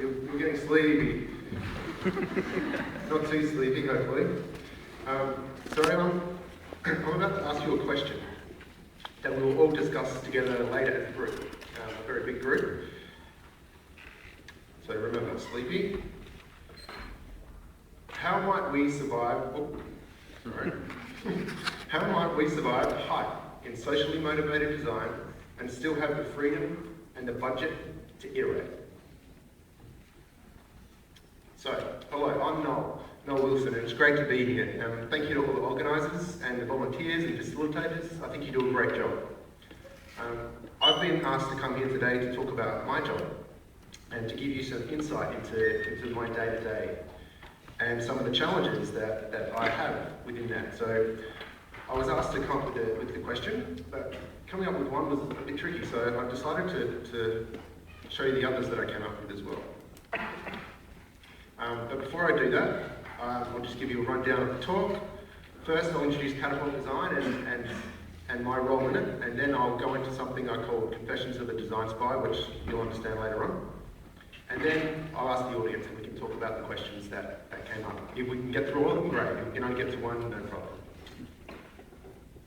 You're getting sleepy. Not too sleepy, hopefully. So I'm about to ask you a question that we will all discuss together later as a group, a very big group. So remember, sleepy. How might we survive? How might we survive the hype in socially motivated design and still have the freedom and the budget to iterate? So, hello, I'm Noel Wilson, and it's great to be here. Thank you to all the organisers and the volunteers and facilitators. I think you do a great job. I've been asked to come here today to talk about my job and to give you some insight into my day-to-day and some of the challenges that I have within that. So I was asked to come up with the question, but coming up with one was a bit tricky, so I decided to show you the others that I came up with as well. But before I do that, I'll just give you a rundown of the talk. First, I'll introduce Catapult Design and my role in it, and then I'll go into something I call Confessions of a Design Spy, which you'll understand later on. And then I'll ask the audience and we can talk about the questions that came up. If we can get through all of them, great. If we can only get to one, no problem.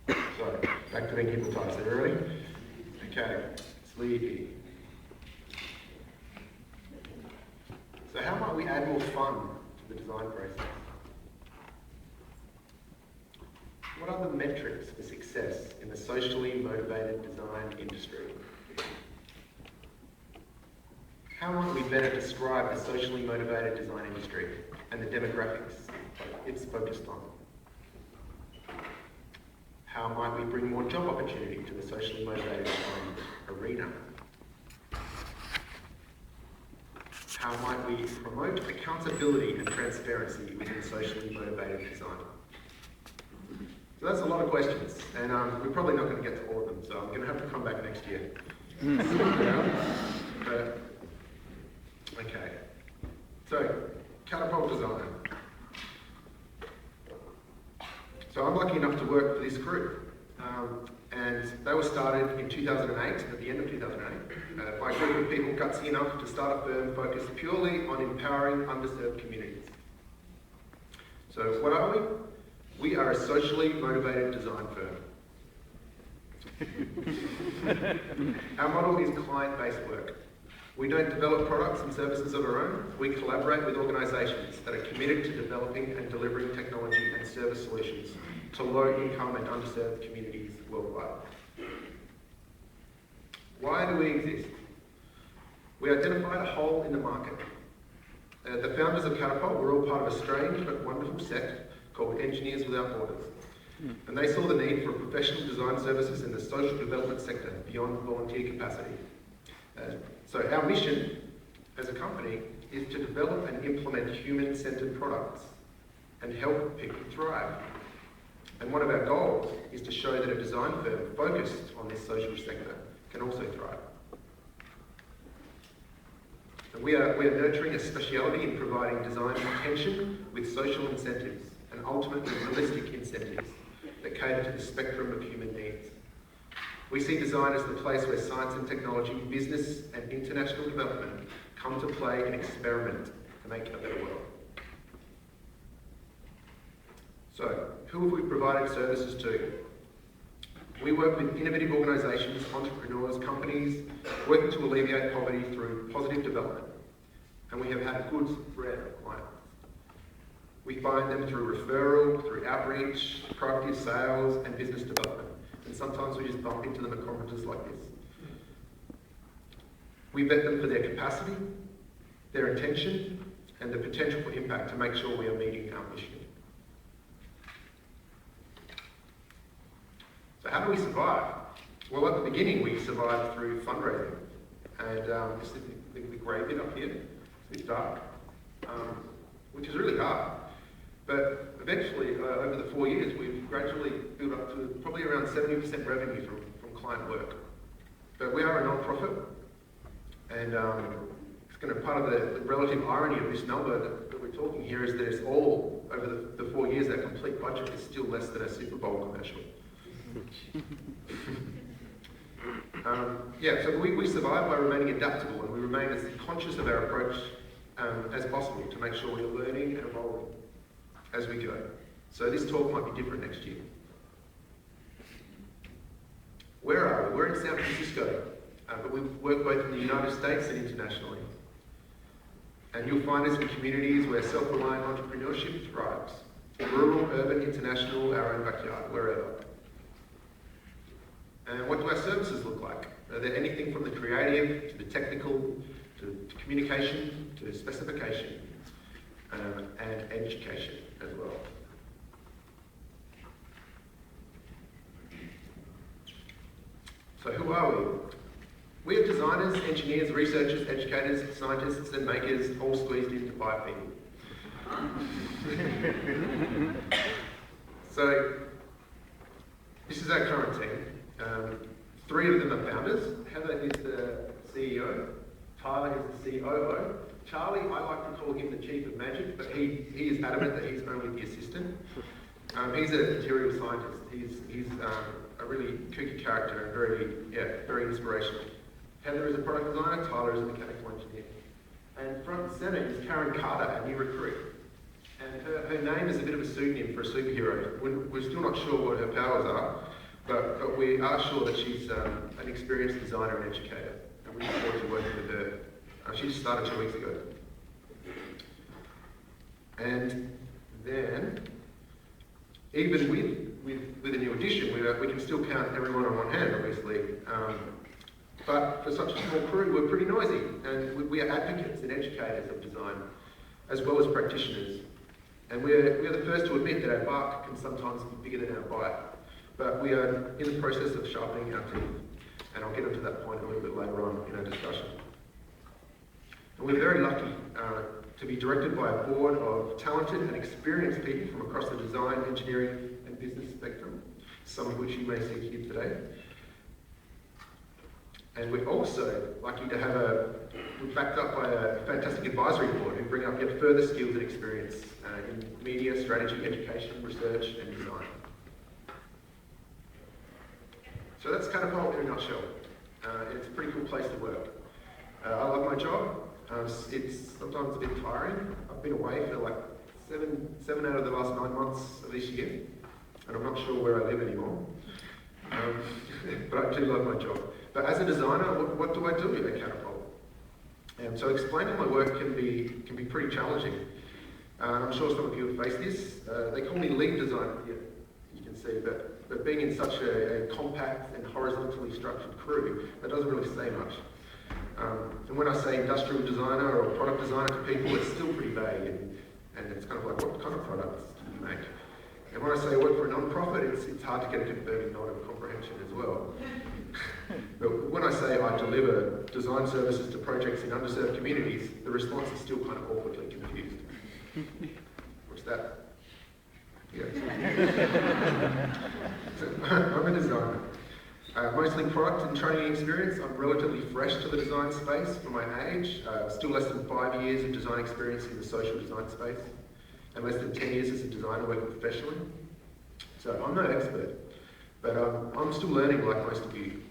So, back to being hypnotised. Are you ready? Okay, sleepy. So how might we add more fun to the design process? What are the metrics for success in the socially motivated design industry? How might we better describe the socially motivated design industry and the demographics it's focused on? How might we bring more job opportunity to the socially motivated design arena? How might we promote accountability and transparency within socially motivated design? So that's a lot of questions, and we're probably not going to get to all of them, so I'm going to have to come back next year. Okay, so Catapult Design. So I'm lucky enough to work for this group, and they were started in 2008, at the end of 2008, by a group of people gutsy enough to start a firm focused purely on empowering underserved communities. So what are we? We are a socially motivated design firm. Our model is client-based work. We don't develop products and services of our own. We collaborate with organisations that are committed to developing and delivering technology and service solutions to low-income and underserved communities worldwide. Why do we exist? We identified a hole in the market. The founders of Catapult were all part of a strange but wonderful sect called Engineers Without Borders. And they saw the need for professional design services in the social development sector beyond volunteer capacity. So our mission as a company is to develop and implement human-centered products and help people thrive. And one of our goals is to show that a design firm focused on this social sector can also thrive. And we are nurturing a speciality in providing design intention with social incentives and ultimately holistic incentives that cater to the spectrum of human needs. We see design as the place where science and technology, business and international development come to play and experiment to make a better world. So, who have we provided services to? We work with innovative organisations, entrepreneurs, companies, working to alleviate poverty through positive development. And we have had a good spread of clients. We find them through referral, through outreach, proactive sales and business development. And sometimes we just bump into them at conferences like this. We vet them for their capacity, their intention, and the potential for impact to make sure we are meeting our mission. So how do we survive? Well, at the beginning we survived through fundraising. And this is the grey bit up here, it's dark, which is really hard. But eventually, over the 4 years, we've gradually built up to probably around 70% revenue from client work. But we are a non-profit, and it's going to part of the relative irony of this number that we're talking here is that it's all, over the 4 years, that complete budget is still less than a Super Bowl commercial. So we survive by remaining adaptable, and we remain as conscious of our approach as possible to make sure we're learning and evolving as we go. So this talk might be different next year. Where are we? We're in San Francisco, but we work both in the United States and internationally. And you'll find us in communities where self-reliant entrepreneurship thrives. Rural, urban, international, our own backyard, wherever. And what do our services look like? Are there anything from the creative to the technical to communication to specification and education as well? So who are we? We are designers, engineers, researchers, educators, scientists and makers, all squeezed into 5 people. So this is our current team. 3 of them are founders. Heather is the CEO. Tyler is the COO. Charlie, I like to call him the chief of magic, but he is adamant that he's only the assistant. He's a material scientist. He's a really kooky character and very inspirational. Heather is a product designer. Tyler is a mechanical engineer. And front and centre is Karen Carter, a new recruit. And her name is a bit of a pseudonym for a superhero. We're still not sure what her powers are, but we are sure that she's an experienced designer and educator. And we look forward to working with her. She just started 2 weeks ago. And then, even with a new addition, we can still count everyone on one hand, obviously. But for such a small crew, we're pretty noisy, and we are advocates and educators of design, as well as practitioners. And we are the first to admit that our bark can sometimes be bigger than our bite. But we are in the process of sharpening our teeth, and I'll get into that point a little bit later on in our discussion. And we're very lucky to be directed by a board of talented and experienced people from across the design, engineering, and business spectrum, some of which you may see here today. And we're also lucky to have we're backed up by a fantastic advisory board who bring up yet further skills and experience in media, strategy, education, research, and design. So that's Catapult in a nutshell. It's a pretty cool place to work. I love my job. It's sometimes a bit tiring. I've been away for like seven out of the last 9 months of this year, and I'm not sure where I live anymore. But I do love my job. But as a designer, what do I do at Catapult? So explaining my work can be pretty challenging. I'm sure some of you have faced this. They call me lead designer here, you can see, but being in such a compact and horizontally structured crew, that doesn't really say much. And when I say industrial designer or product designer to people, it's still pretty vague, and it's kind of like, what kind of products do you make? And when I say I work for a non-profit, it's hard to get a confirming nod of comprehension as well. But when I say I deliver design services to projects in underserved communities, the response is still kind of awkwardly confused. What's that? Yeah. So, I'm a designer. Mostly product and training experience. I'm relatively fresh to the design space for my age. Still less than 5 years of design experience in the social design space, and less than 10 years as a designer working professionally. So I'm no expert, but I'm still learning like most of you.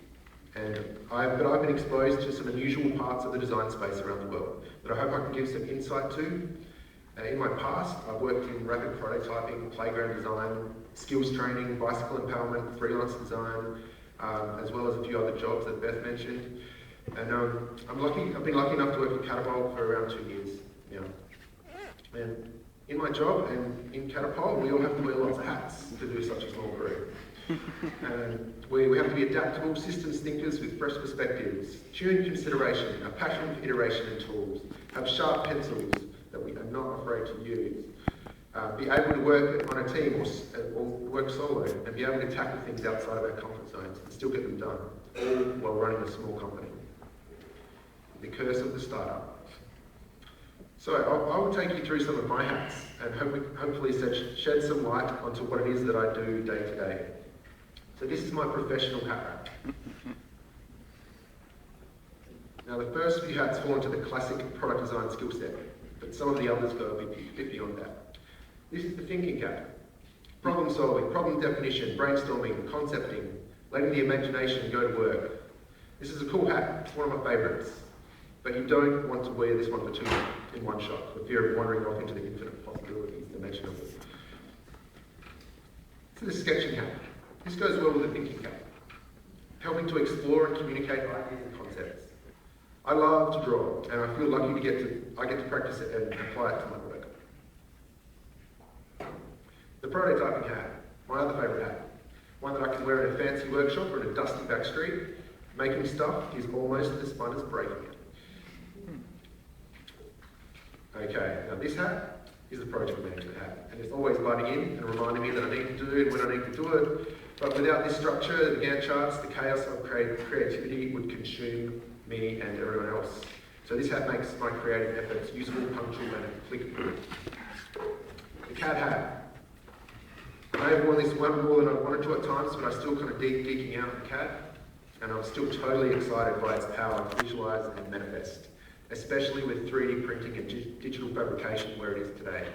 But I've been exposed to some unusual parts of the design space around the world that I hope I can give some insight to. In my past, I've worked in rapid prototyping, playground design, skills training, bicycle empowerment, freelance design, as well as a few other jobs that Beth mentioned. And I've been lucky enough to work at Catapult for around 2 years now. And in my job and in Catapult, we all have to wear lots of hats to do such a small crew. And we have to be adaptable systems thinkers with fresh perspectives, tuned consideration, a passion for iteration and tools, have sharp pencils that we are not afraid to use, be able to work on a team or work solo, and be able to tackle things outside of our comfort zones and still get them done, all while running a small company. The curse of the startup. So I will take you through some of my hats and hopefully shed some light onto what it is that I do day to day. So this is my professional hat rack. Now the first few hats fall into the classic product design skill set, but some of the others go a bit beyond that. This is the thinking cap. Problem solving, problem definition, brainstorming, concepting, letting the imagination go to work. This is a cool hat, it's one of my favourites. But you don't want to wear this one for too long in one shot, for fear of wandering off into the infinite possibilities dimension of it. So the sketching hat. This goes well with the thinking hat, helping to explore and communicate ideas and concepts. I love to draw, and I feel lucky I get to practice it and apply it to my work. The prototyping hat, my other favourite hat. One that I can wear in a fancy workshop or in a dusty back street. Making stuff is almost as fun as breaking it. Okay, now this hat is the project management hat, and it's always butting in and reminding me that I need to do it when I need to do it. But without this structure, the Gantt charts, the chaos of creativity would consume me and everyone else. So this hat makes my creative efforts usable, punctual, and applicable. The cat hat. I may have worn this one more than I wanted to at times, but I still kind of geeking out the cat, and I'm still totally excited by its power to visualize and manifest, especially with 3D printing and digital fabrication where it is today.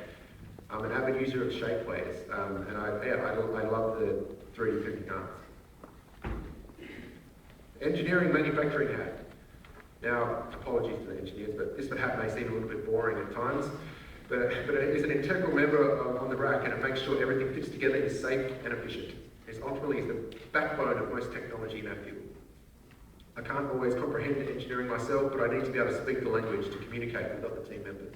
I'm an avid user of shapeways, and I love the 3D printing art. Engineering manufacturing hat. Now, apologies to the engineers, but this hat may seem a little bit boring at times, but it is an integral member on the rack, and it makes sure everything fits together, is safe and efficient. It's ultimately the backbone of most technology in our field. I can't always comprehend engineering myself, but I need to be able to speak the language to communicate with other team members.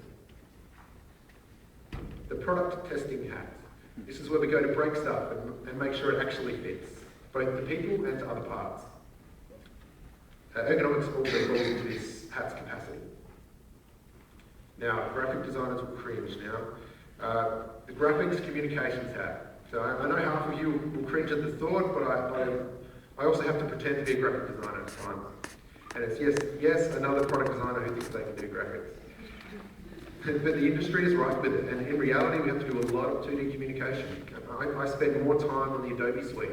The product testing hat. This is where we go to break stuff and make sure it actually fits, both the people and to other parts. Ergonomics also falls into this hat's capacity. Now, graphic designers will cringe now. The graphics communications hat. So I know half of you will cringe at the thought, but I also have to pretend to be a graphic designer at times. And it's yes, another product designer who thinks they can do graphics. But the industry is right with it, and in reality we have to do a lot of 2D communication. I spend more time on the Adobe suite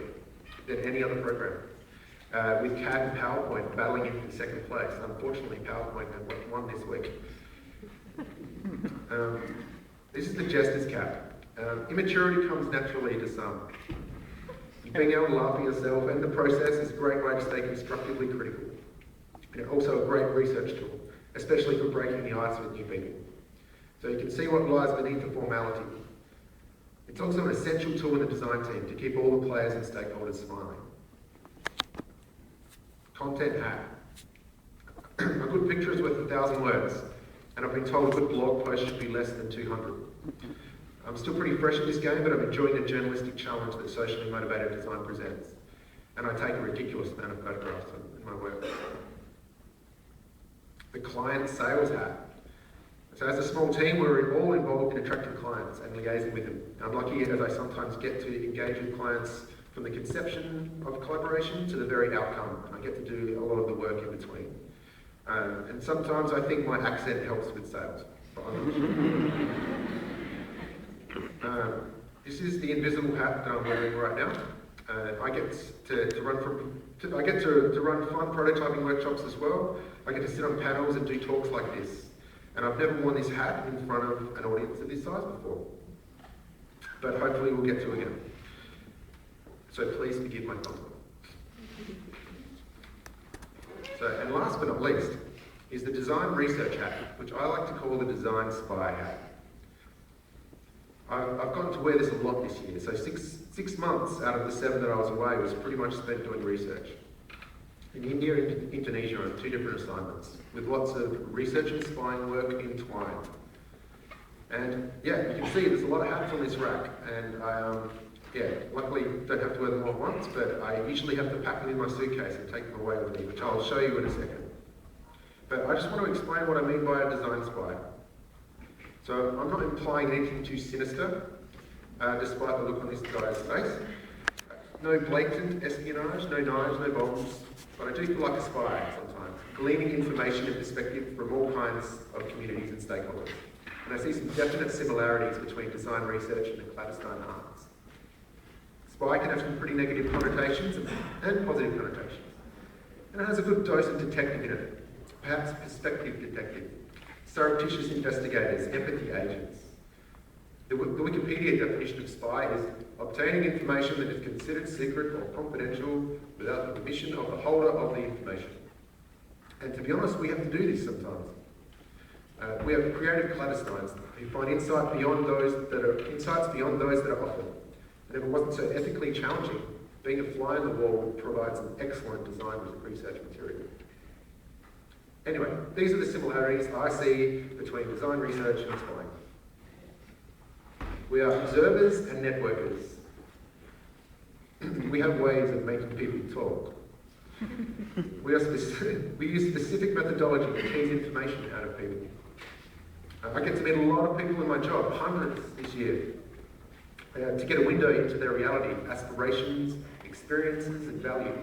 than any other program. With CAD and PowerPoint battling in second place. Unfortunately, PowerPoint had won this week. This is the jester's cap. Immaturity comes naturally to some. Being able to laugh at yourself and the process is a great way to stay constructively critical. And also a great research tool, especially for breaking the ice with new people. So you can see what lies beneath the formality. It's also an essential tool in the design team to keep all the players and stakeholders smiling. Content hat. A good picture is worth 1,000 words, and I've been told a good blog post should be less than 200. I'm still pretty fresh at this game, but I'm enjoying the journalistic challenge that socially motivated design presents. And I take a ridiculous amount of photographs in my work. The client sales hat. So as a small team, we're all involved in attracting clients and liaising with them. I'm lucky as I sometimes get to engage with clients from the conception of collaboration to the very outcome. I get to do a lot of the work in between. And sometimes I think my accent helps with sales. This is the invisible hat that I'm wearing right now. I get to run fun prototyping workshops as well. I get to sit on panels and do talks like this. And I've never worn this hat in front of an audience of this size before. But hopefully we'll get to it again. So please forgive my content. And last but not least is the design research hat, which I like to call the design spy hat. I've gotten to wear this a lot this year, so six months out of the 7 that I was away was pretty much spent doing research. In India and Indonesia on 2 different assignments, with lots of research and spying work entwined. And yeah, you can see there's a lot of hats on this rack, and I luckily don't have to wear them all at once, but I usually have to pack them in my suitcase and take them away with me, which I'll show you in a second. But I just want to explain what I mean by a design spy. So I'm not implying anything too sinister, despite the look on this guy's face. No blatant espionage, no knives, no bombs, but I do feel like a spy sometimes, gleaning information and perspective from all kinds of communities and stakeholders. And I see some definite similarities between design research and the clandestine arts. Spy can have some pretty negative connotations and positive connotations. And it has a good dose of detective in it, perhaps perspective detective, surreptitious investigators, empathy agents. The Wikipedia definition of spy is obtaining information that is considered secret or confidential without the permission of the holder of the information. And to be honest, we have to do this sometimes. We have creative clandestines who find insights beyond those that are offered. And if it wasn't so ethically challenging, being a fly in the wall provides an excellent design research material. Anyway, these are the similarities I see between design research and spying. We are observers and networkers. We have ways of making people talk. We use specific methodology to tease information out of people. I get to meet a lot of people in my job, hundreds this year, to get a window into their reality, aspirations, experiences and values,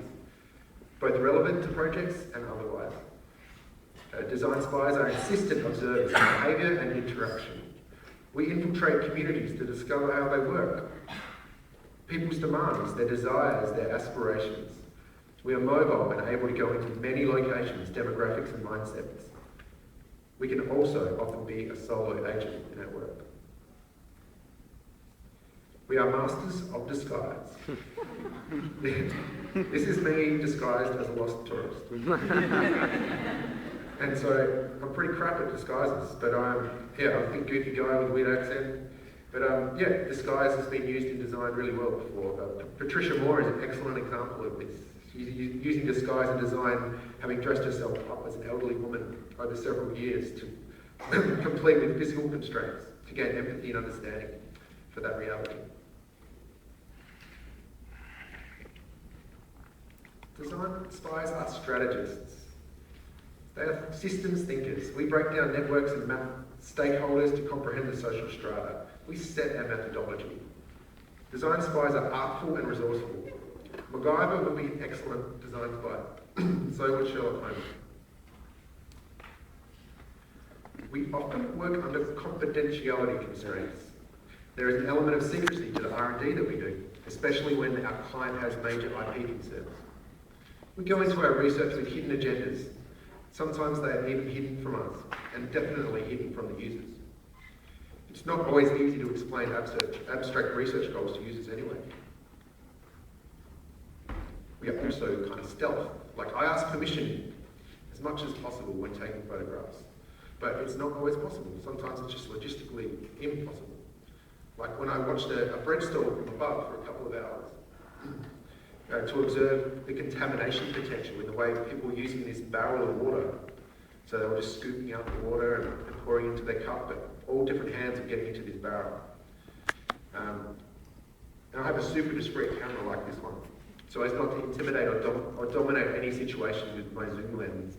both relevant to projects and otherwise. Design spies are insistent observers of behaviour and interaction. We infiltrate communities to discover how they work, people's demands, their desires, their aspirations. We are mobile and able to go into many locations, demographics and mindsets. We can also often be a solo agent in our work. We are masters of disguise. This is me disguised as a lost tourist. And so I'm pretty crap at disguises, but I'm a big goofy guy with a weird accent. But disguise has been used in design really well before. Patricia Moore is an excellent example of this. She's using disguise in design, having dressed herself up as an elderly woman over several years to complete with physical constraints to gain empathy and understanding for that reality. Design spies are strategists. They are systems thinkers. We break down networks and map stakeholders to comprehend the social strata. We set our methodology. Design spies are artful and resourceful. MacGyver would be an excellent design spy. So would Sherlock Holmes. We often work under confidentiality concerns. There is an element of secrecy to the R&D that we do, especially when our client has major IP concerns. We go into our research with hidden agendas. Sometimes they are even hidden from us, and definitely hidden from the users. It's not always easy to explain abstract research goals to users anyway. We are also kind of stealth. Like, I ask permission as much as possible when taking photographs, but it's not always possible. Sometimes it's just logistically impossible. Like when I watched a bread stall from above for a couple of hours to observe the contamination potential in the way people were using this barrel of water. So they were just scooping out the water and pouring into their cup, but all different hands were getting into this barrel. And I have a super discreet camera like this one, so as not to intimidate or dominate any situation with my zoom lens.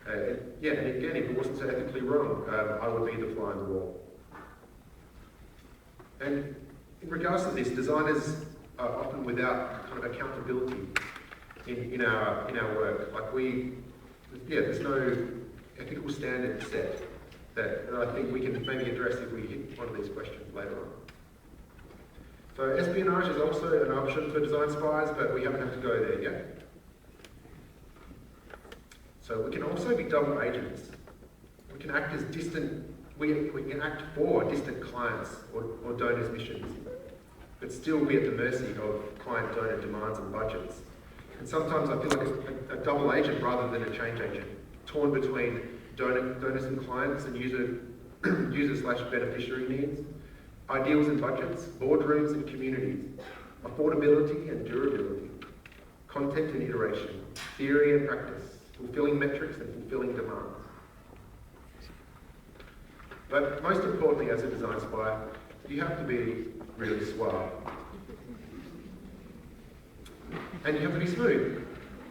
And again, if it wasn't so ethically wrong, I would be the fly on the wall. And in regards to this, designers are often without kind of accountability in our work. Like there's no ethical standard set that I think we can maybe address if we hit one of these questions later on. So espionage is also an option for design spies, but we haven't had to go there yet. So we can also be double agents. We can act as we can act for distant clients or donors' missions, but still be at the mercy of client-donor demands and budgets. And sometimes I feel like a double agent rather than a change agent, torn between donors and clients and user/beneficiary needs, ideals and budgets, boardrooms and communities, affordability and durability, content and iteration, theory and practice, fulfilling metrics and fulfilling demands. But most importantly, as a design spy, you have to be really suave. And you have to be smooth.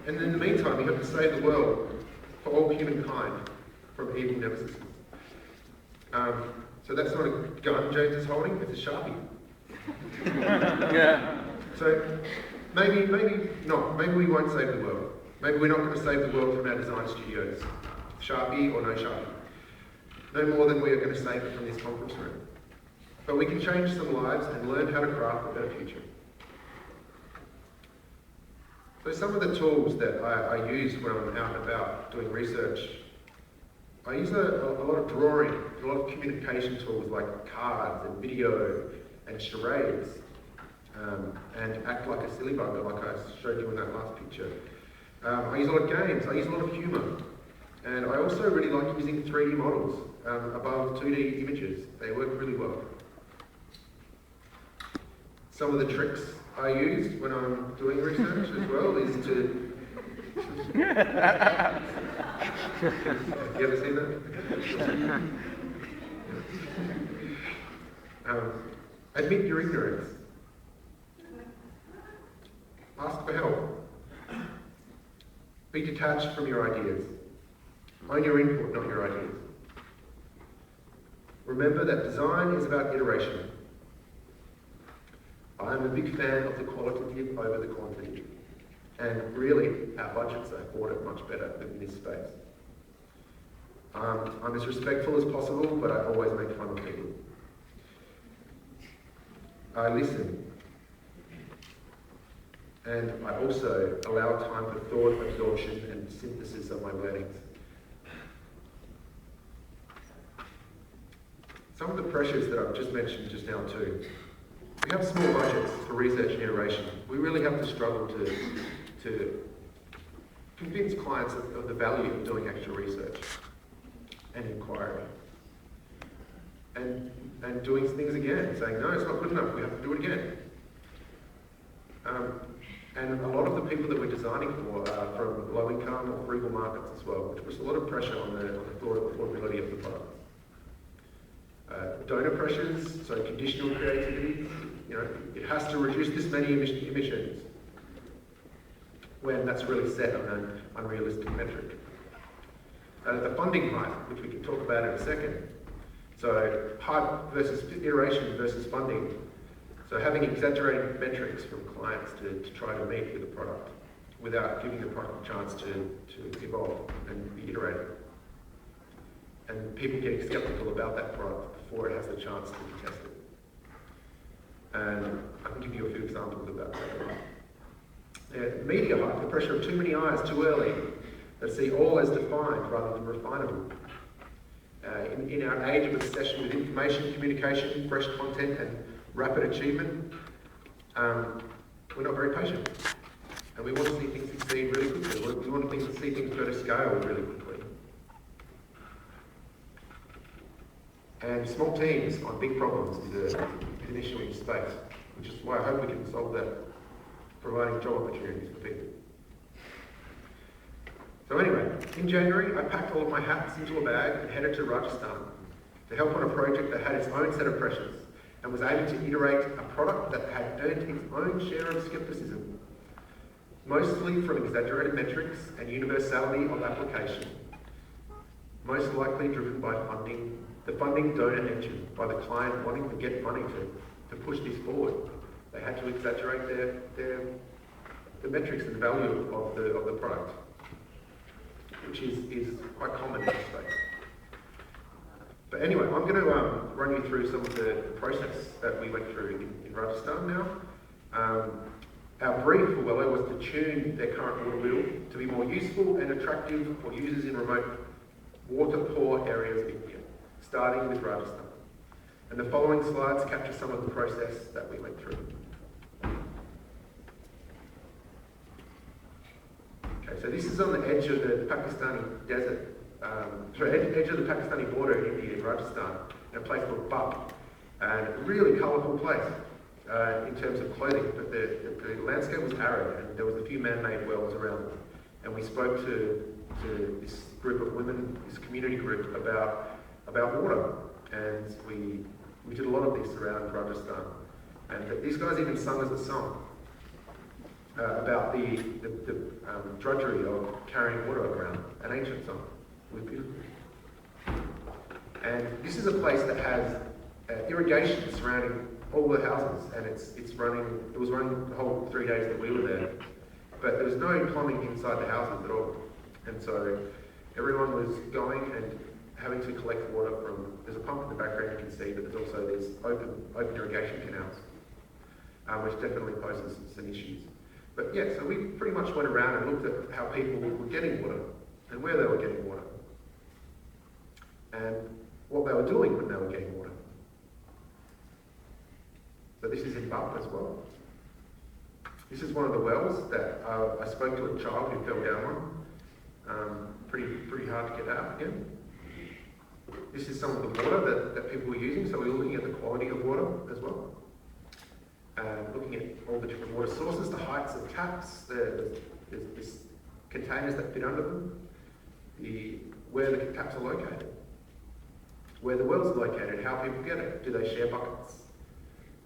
And in the meantime, you have to save the world for all humankind from evil nemesis. So that's not a gun James is holding, it's a Sharpie. Yeah. So maybe not. Maybe we won't save the world. Maybe we're not going to save the world from our design studios. Sharpie or no Sharpie. No more than we are going to save it from this conference room. But we can change some lives and learn how to craft a better future. So some of the tools that I use when I'm out and about doing research, I use a lot of drawing, a lot of communication tools like cards and video and charades, and act like a silly bugger like I showed you in that last picture. I use a lot of games, I use a lot of humour. And I also really like using 3D models above 2D images. They work really well. Some of the tricks I use when I'm doing research as well is to... You ever seen that? Admit your ignorance. Ask for help. Be detached from your ideas. Own your input, not your ideas. Remember that design is about iteration. I'm a big fan of the qualitative over the quantity. And really, our budgets afford it much better within this space. I'm as respectful as possible, but I always make fun of people. I listen. And I also allow time for thought, absorption, and synthesis of my learnings. Some of the pressures that I've just mentioned just now too. We have small budgets for research and iteration. We really have to struggle to convince clients of the value of doing extra research and inquiry. And doing things again, saying, no, it's not good enough, we have to do it again. And a lot of the people that we're designing for are from low income or frugal markets as well, which puts a lot of pressure on the affordability of the product. Donor pressures, so conditional creativity, it has to reduce this many emissions when that's really set on an unrealistic metric. The funding hype, which we can talk about in a second. So hype versus iteration versus funding. So having exaggerated metrics from clients to try to meet with the product without giving the product a chance to evolve and be iterated. And people getting skeptical about that product before it has the chance to be tested. And I can give you a few examples of that later on. Media hype, the pressure of too many eyes too early, that see all as defined rather than refinable. In our age of obsession with information, communication, fresh content, and rapid achievement, we're not very patient. And we want to see things succeed really quickly. We want to see things go to scale really quickly. And small teams on big problems is an issue in space, which is why I hope we can solve that, providing job opportunities for people. So anyway, in January, I packed all of my hats into a bag and headed to Rajasthan to help on a project that had its own set of pressures and was aiming to iterate a product that had earned its own share of skepticism, mostly from exaggerated metrics and universality of application, most likely driven by the funding donor engine, by the client wanting to get money to push this forward. They had to exaggerate the metrics and the value of the product, which is quite common in this space. But anyway, I'm going to run you through some of the process that we went through in Rajasthan now. Our brief for Wello was to tune their current water wheel to be more useful and attractive for users in remote water-poor areas of India, starting with Rajasthan. And the following slides capture some of the process that we went through. Okay, so this is on the edge of the Pakistani desert, edge of the Pakistani border in India, in Rajasthan, in a place called Buck. And a really colourful place in terms of clothing, but the landscape was arid and there was a few man-made wells around them. And we spoke to this group of women, this community group, about water. And we did a lot of this around Rajasthan. And these guys even sung us a song about the drudgery of carrying water around, an ancient song. It was beautiful. And this is a place that has irrigation surrounding all the houses, and it was running the whole 3 days that we were there. But there was no plumbing inside the houses at all. And so everyone was going and having to collect water there's a pump in the background you can see, but there's also these open irrigation canals, which definitely poses some issues. But yeah, so we pretty much went around and looked at how people were getting water and where they were getting water and what they were doing when they were getting water. So this is in Bup as well. This is one of the wells that I spoke to a child who fell down one. Pretty hard to get out again. This is some of the water that people were using, so we're looking at the quality of water as well. Looking at all the different water sources, the heights of taps, there's containers that fit under them, where the taps are located, where the wells are located, how people get it. Do they share buckets?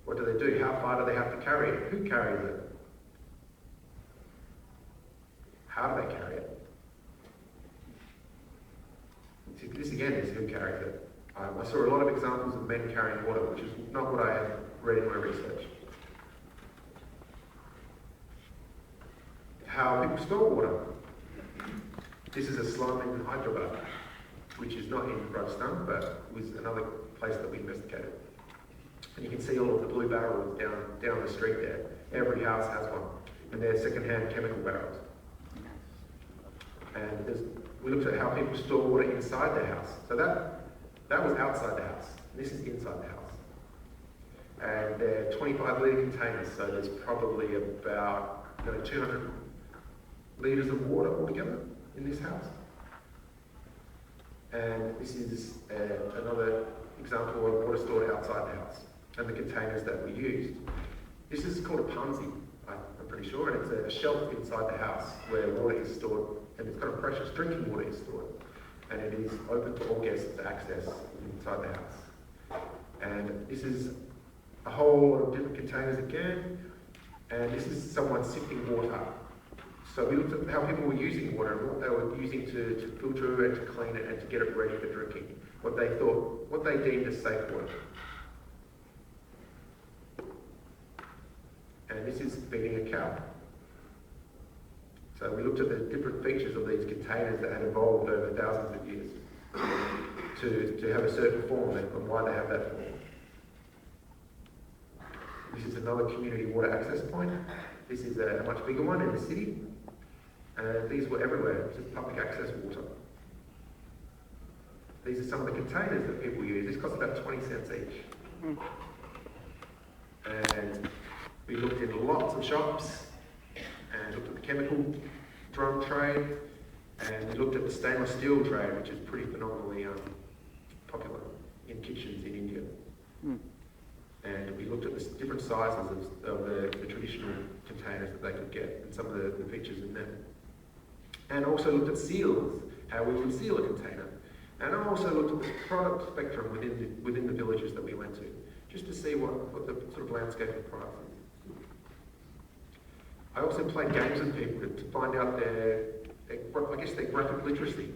What do they do? How far do they have to carry it? Who carries it? How do they carry it? This again is who carries it. I saw a lot of examples of men carrying water, which is not what I have read in my research. How people store water. This is a slime in Hyderabad, which is not in Rajasthan, but was another place that we investigated. And you can see all of the blue barrels down the street there. Every house has one, and they're second-hand chemical barrels. And we looked at how people store water inside their house. So that was outside the house. This is inside the house. And they're 25-litre containers, so there's probably about 200 litres of water altogether in this house. And this is another example of water stored outside the house and the containers that we used. This is called a Ponzi, I'm pretty sure, and it's a shelf inside the house where water is stored, and it's kind of precious drinking water is stored, and it is open to all guests to access inside the house. And this is a whole lot of different containers again, and this is someone sifting water. So we looked at how people were using water and what they were using to filter and to clean it and to get it ready for drinking. What they deemed as safe water. And this is feeding a cow. So we looked at the different features of these containers that had evolved over thousands of years to have a certain form and why they have that form. This is another community water access point. This is a much bigger one in the city. These were everywhere, just public access water. These are some of the containers that people use. This costs about 20 cents each. And we looked in lots of shops and looked at the chemical drum trade, and we looked at the stainless steel trade, which is pretty phenomenally popular in kitchens in India. And we looked at the different sizes of the traditional containers that they could get and some of the features in them. And also looked at seals, how we would seal a container. And I also looked at the product spectrum within the villages that we went to, just to see what the sort of landscape of products is. I also played games with people to find out their graphic literacy,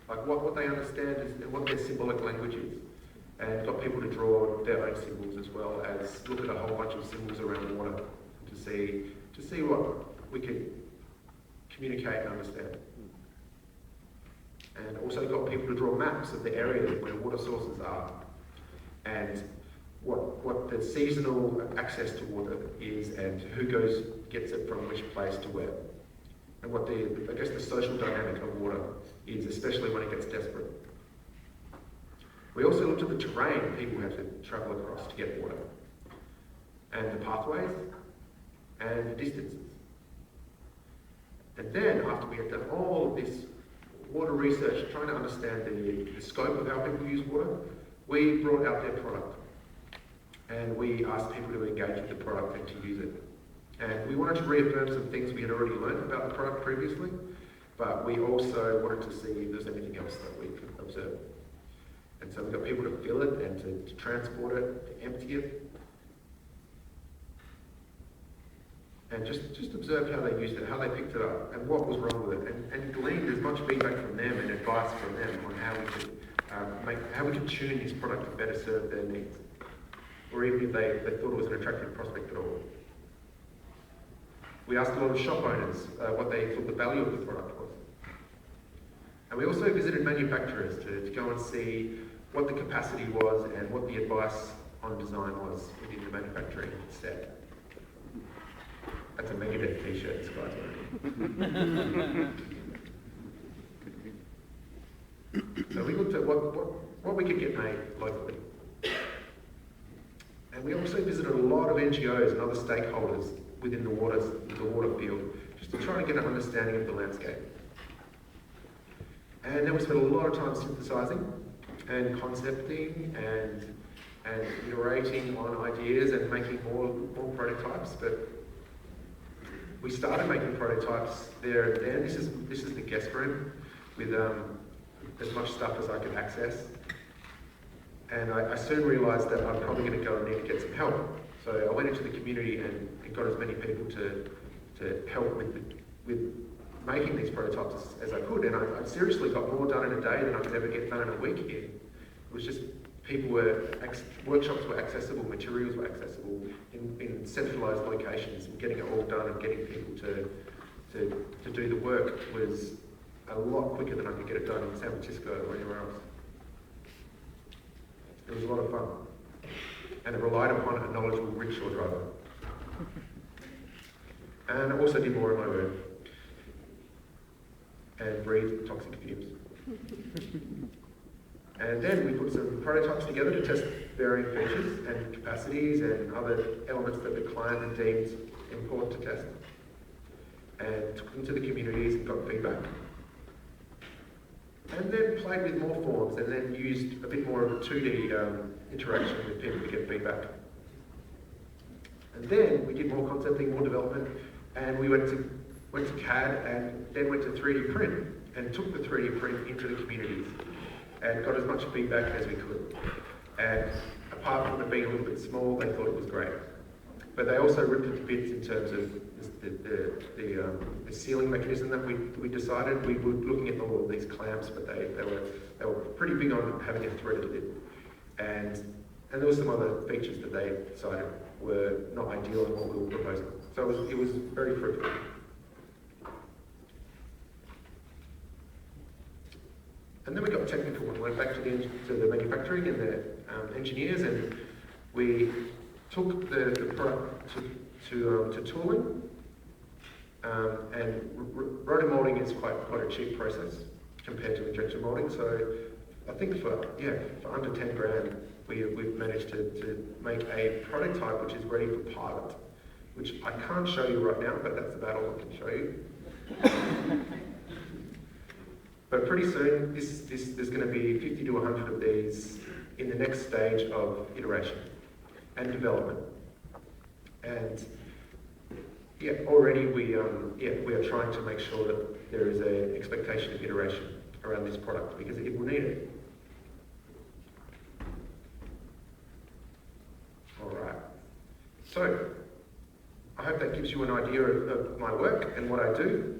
like what they understand and what their symbolic language is. And got people to draw their own symbols as well as look at a whole bunch of symbols around water to see what we could communicate and understand. And also got people to draw maps of the areas where water sources are and what the seasonal access to water is and who gets it from which place to where. And what the social dynamic of water is, especially when it gets desperate. We also looked at the terrain people have to travel across to get water, and the pathways, and the distances. And then, after we had done all of this water research, trying to understand the scope of how people use water, we brought out their product. And we asked people to engage with the product and to use it. And we wanted to reaffirm some things we had already learned about the product previously, but we also wanted to see if there's anything else that we could observe. And so we got people to fill it and to transport it, to empty it. And just observe how they used it, how they picked it up, and what was wrong with it, and gleaned as much feedback from them and advice from them on how we could tune this product to better serve their needs, or even if they thought it was an attractive prospect at all. We asked a lot of shop owners what they thought the value of the product was. And we also visited manufacturers to go and see what the capacity was and what the advice on design was within the manufacturing set. That's a Megadeth t-shirt this guy's wearing. So we looked at what we could get made locally. And we also visited a lot of NGOs and other stakeholders within the water field, just to try and get an understanding of the landscape. And then we spent a lot of time synthesizing and concepting and iterating on ideas and making more prototypes. But we started making prototypes there and then. This is the guest room with as much stuff as I could access. And I soon realised that I'm probably going to go and need to get some help. So I went into the community and got as many people to help with making these prototypes as I could. And I seriously got more done in a day than I could ever get done in a week here. It was just workshops were accessible, materials were accessible in centralised locations, and getting it all done and getting people to do the work was a lot quicker than I could get it done in San Francisco or anywhere else. It was a lot of fun. And it relied upon a knowledgeable rickshaw driver. And I also did more of my own. And breathed toxic fumes. And then we put some prototypes together to test varying features and capacities and other elements that the client had deemed important to test. And took them to the communities and got feedback. And then played with more forms and then used a bit more of a 2D interaction with people to get feedback. And then we did more concepting, more development, and we went to CAD and then went to 3D print and took the 3D print into the communities and got as much feedback as we could. And apart from it being a little bit small, they thought it was great. But they also ripped it to bits in terms of the sealing mechanism that we decided. We were looking at all of these clamps, but they were pretty big on having a threaded lid. And there were some other features that they decided were not ideal in what we were proposing. So it was very fruitful. And then we got technical and went back to the manufacturing and the engineers, and we took the product to tooling. And rotomoulding is quite a cheap process compared to injection moulding. So I think for under 10 grand, we've managed to make a prototype which is ready for pilot, which I can't show you right now, but that's about all I can show you. But pretty soon, there's going to be 50 to 100 of these in the next stage of iteration and development. And already we are trying to make sure that there is an expectation of iteration around this product because it will need it. All right. So I hope that gives you an idea of my work and what I do.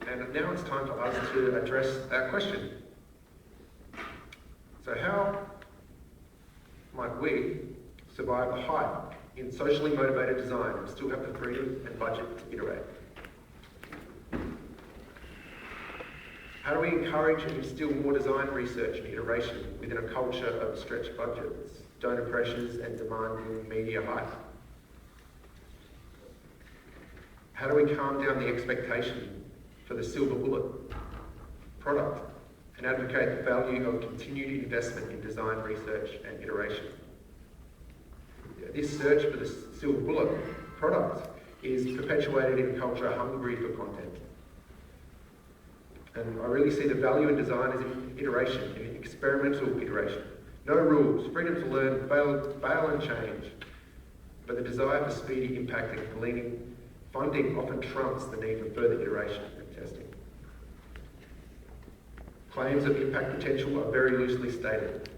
And now it's time for us to address that question. So how might we survive the hype in socially motivated design and still have the freedom and budget to iterate? How do we encourage and instill more design research and iteration within a culture of stretched budgets, donor pressures, and demanding media hype? How do we calm down the expectation for the silver bullet product and advocate the value of continued investment in design research and iteration? This search for the silver bullet product is perpetuated in a culture hungry for content. And I really see the value in design as in iteration, in experimental iteration. No rules, freedom to learn, fail and change. But the desire for speedy impact and gleaning funding often trumps the need for further iteration and testing. Claims of impact potential are very loosely stated,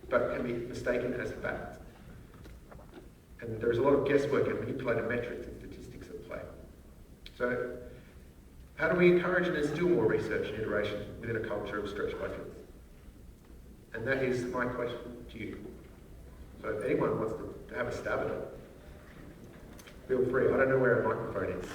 but can be mistaken as fact. And there is a lot of guesswork and manipulated metrics and statistics at play. So, how do we encourage and instill more research and iteration within a culture of stretched budgets? And that is my question to you. So if anyone wants to have a stab at it, feel free. I don't know where a microphone is.